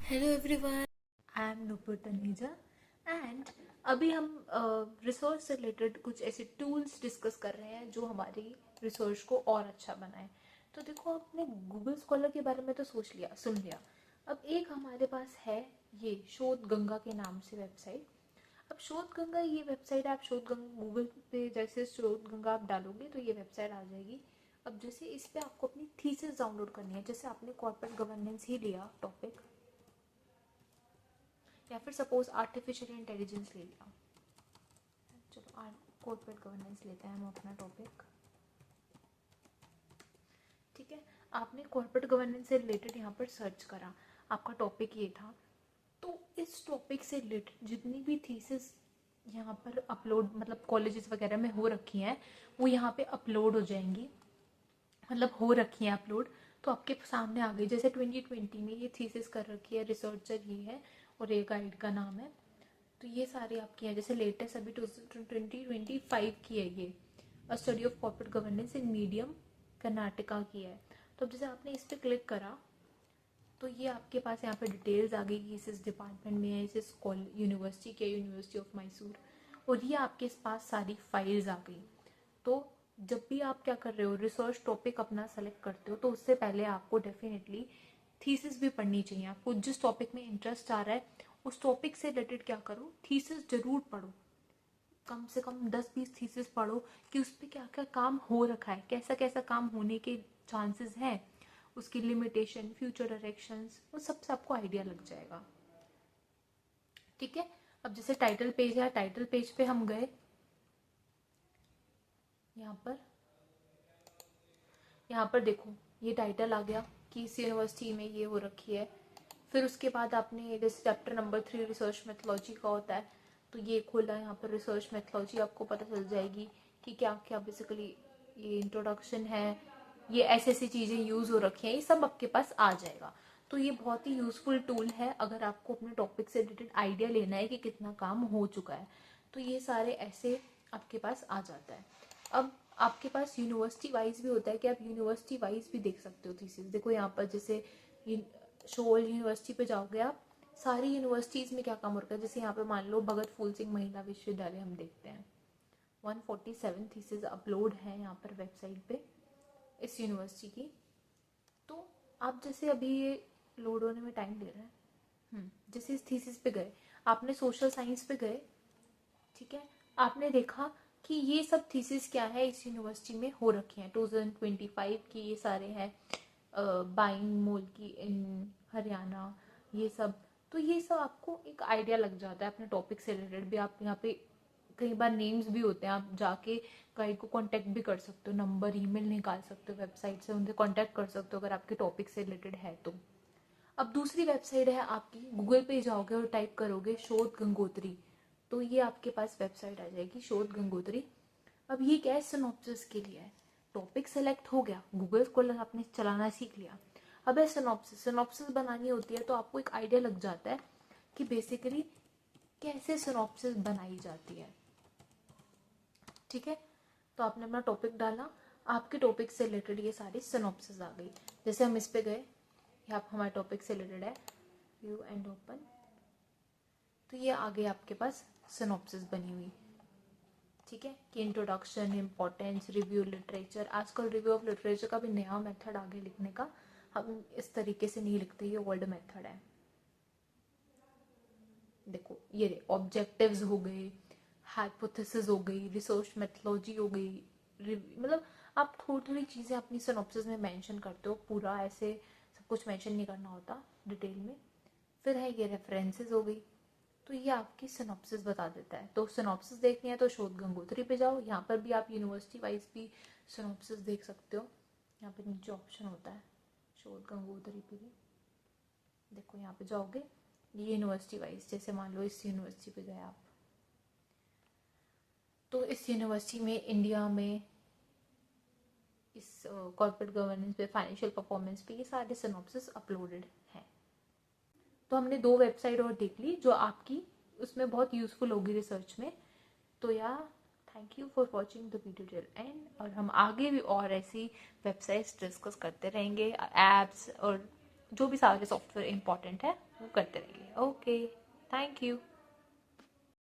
Hello everyone, I am Nupur Taneja and अभी हम resource से रिलेटेड कुछ ऐसे टूल्स डिस्कस कर रहे हैं जो हमारी रिसोर्स को और अच्छा बनाए। तो देखो, आपने गूगल स्कॉलर के बारे में तो सोच लिया, सुन लिया। अब एक हमारे पास है ये शोध गंगा के नाम से वेबसाइट। अब शोध गंगा ये वेबसाइट, आप शोध गंगा गूगल पे जैसे शोध गंगा आप डालोगे तो ये वेबसाइट आ जाएगी। अब जैसे इस पे आपको अपनी थीसिस डाउनलोड करनी है, जैसे आपने कॉर्पोरेट गवर्नेंस ही लिया टॉपिक, या फिर सपोज आर्टिफिशियल इंटेलिजेंस ले लिया। चलो कॉर्पोरेट गवर्नेंस लेते हैं हम अपना टॉपिक। ठीक है, आपने कॉर्पोरेट गवर्नेंस से रिलेटेड यहाँ पर सर्च करा, आपका टॉपिक ये था। तो इस टॉपिक से रिलेटेड जितनी भी थीसिस यहाँ पर अपलोड, मतलब कॉलेजेस वगैरह में हो रखी हैं, वो यहाँ पे अपलोड हो जाएंगी, मतलब हो रखी हैं अपलोड। तो आपके सामने आ गई, जैसे 2020 में ये थीसिस कर रखी है, रिसर्चर ये है और ये गाइड का नाम है। तो ये सारी आपकी है, जैसे लेटेस्ट अभी 2025 की है ये, अ study of corporate governance in medium Karnataka की है। तो अब जैसे आपने इस पर क्लिक करा तो ये आपके पास यहाँ पे डिटेल्स आ गई कि इस डिपार्टमेंट में है, इस यूनिवर्सिटी के, यूनिवर्सिटी ऑफ मैसूर, और ये आपके पास सारी फाइल्स आ गई। तो जब भी आप क्या कर रहे हो, रिसर्च टॉपिक अपना सेलेक्ट करते हो, तो उससे पहले आपको डेफिनेटली थीसिस भी पढ़नी चाहिए। आपको जिस टॉपिक में इंटरेस्ट आ रहा है उस टॉपिक से रिलेटेड क्या करो, थीसिस जरूर पढ़ो। कम से कम 10-20 थीसिस पढ़ो कि उस पर क्या क्या काम हो रखा है, कैसा कैसा काम होने के चांसेस हैं, उसकी लिमिटेशन, फ्यूचर डायरेक्शंस, वो सबसे आपको आइडिया लग जाएगा। ठीक है, अब जैसे टाइटल पेज है, टाइटल पेज पे हम गए, यहाँ पर देखो ये टाइटल आ गया कि इस यूनिवर्सिटी में ये हो रखी है। फिर उसके बाद आपने जैसे चैप्टर नंबर 3 रिसर्च मेथोलॉजी का होता है, तो ये खोला, यहाँ पर रिसर्च मेथोलॉजी आपको पता चल जाएगी कि क्या क्या बेसिकली ये इंट्रोडक्शन है, ये ऐसी ऐसी चीज़ें यूज़ हो रखी हैं, ये सब आपके पास आ जाएगा। तो ये बहुत ही यूज़फुल टूल है अगर आपको अपने टॉपिक से रिलेटेड आइडिया लेना है कि कितना काम हो चुका है, तो ये सारे ऐसे आपके पास आ जाता है। अब आपके पास यूनिवर्सिटी वाइज भी होता है कि आप यूनिवर्सिटी वाइज भी देख सकते हो थीसिस। देखो यहाँ पर जैसे शोल यूनिवर्सिटी पे जाओगे आप, सारी यूनिवर्सिटीज़ में क्या काम हो रखा है, जैसे यहाँ पे मान लो भगत फूल सिंह महिला विश्वविद्यालय हम देखते हैं, 147 थीसिस अपलोड है यहाँ पर वेबसाइट पे इस यूनिवर्सिटी की। तो आप जैसे अभी ये लोड होने में टाइम ले रहा है, जैसे इस थीसिस पे गए, आपने सोशल साइंस पे गए, ठीक है, आपने देखा कि ये सब थीसिस क्या है इस यूनिवर्सिटी में हो रखी हैं, 2025 की ये सारे हैं, बाइंग मोल की इन हरियाणा, ये सब। तो ये सब आपको एक आइडिया लग जाता है अपने टॉपिक से रिलेटेड भी। आप यहाँ पे कई बार नेम्स भी होते हैं, आप जाके गाइड को कांटेक्ट भी कर सकते हो, नंबर ईमेल निकाल सकते हो वेबसाइट से, उनसे कांटेक्ट कर सकते हो अगर आपके टॉपिक से रिलेटेड है तो। अब दूसरी वेबसाइट है आपकी, गूगल पे जाओगे और टाइप करोगे शोध गंगोत्री, तो ये आपके पास वेबसाइट आ जाएगी शोध गंगोत्री। अब ये क्या है, सिनॉप्सिस के लिए है। टॉपिक सेलेक्ट हो गया, गूगल स्कॉलर आपने चलाना सीख लिया, अब है सिनॉप्सिस। सिनॉप्सिस बनानी होती है तो आपको एक आइडिया लग जाता है कि बेसिकली कैसे सिनॉप्सिस बनाई जाती है। ठीक है, तो आपने अपना टॉपिक डाला, आपके टॉपिक से रिलेटेड ये सारी सिनॉप्सिस आ गई। जैसे हम इस पे गए, ये आप हमारे टॉपिक से रिलेटेड है, व्यू एंड ओपन, तो ये आगे आपके पास सिनॉप्सिस बनी हुई। ठीक है, कि इंट्रोडक्शन, इम्पोर्टेंस, रिव्यू लिटरेचर। आजकल रिव्यू ऑफ लिटरेचर का भी नया मेथड आगे लिखने का, हम इस तरीके से नहीं लिखते, ये ओल्ड मेथड है। देखो ये ऑब्जेक्टिव्स हो गए, हाइपोथेसिस हो गई, रिसर्च मेथोलॉजी हो गई, मतलब आप थोड़ी थोड़ी चीज़ें अपनी सिनॉप्सिस में मेंशन करते हो, पूरा ऐसे सब कुछ मेंशन नहीं करना होता डिटेल में। फिर है ये रेफरेंसेस हो गई, तो ये आपकी सिनॉप्सिस बता देता है। तो सिनॉप्सिस देखनी है तो शोध गंगोत्री पे जाओ, यहाँ पर भी आप यूनिवर्सिटी वाइज भी सिनॉप्सिस देख सकते हो, यहाँ पे नीचे ऑप्शन होता है शोध गंगोत्री पे भी। देखो यहाँ पे जाओगे, ये यूनिवर्सिटी वाइज, जैसे मान लो इस यूनिवर्सिटी पे गए आप, तो इस यूनिवर्सिटी में इंडिया में इस कॉर्पोरेट गवर्नेंस पे, फाइनेंशियल परफॉर्मेंस पे, ये सारे सिनॉप्सिस अपलोडेड हैं। तो हमने 2 वेबसाइट और देख ली जो आपकी उसमें बहुत यूजफुल होगी रिसर्च में। तो या thank you for watching the video till and, और हम आगे भी और ऐसी वेबसाइट्स डिस्कस करते रहेंगे, ऐप्स और जो भी सारे सॉफ्टवेयर इंपॉर्टेंट है वो करते रहिए। Okay, thank you.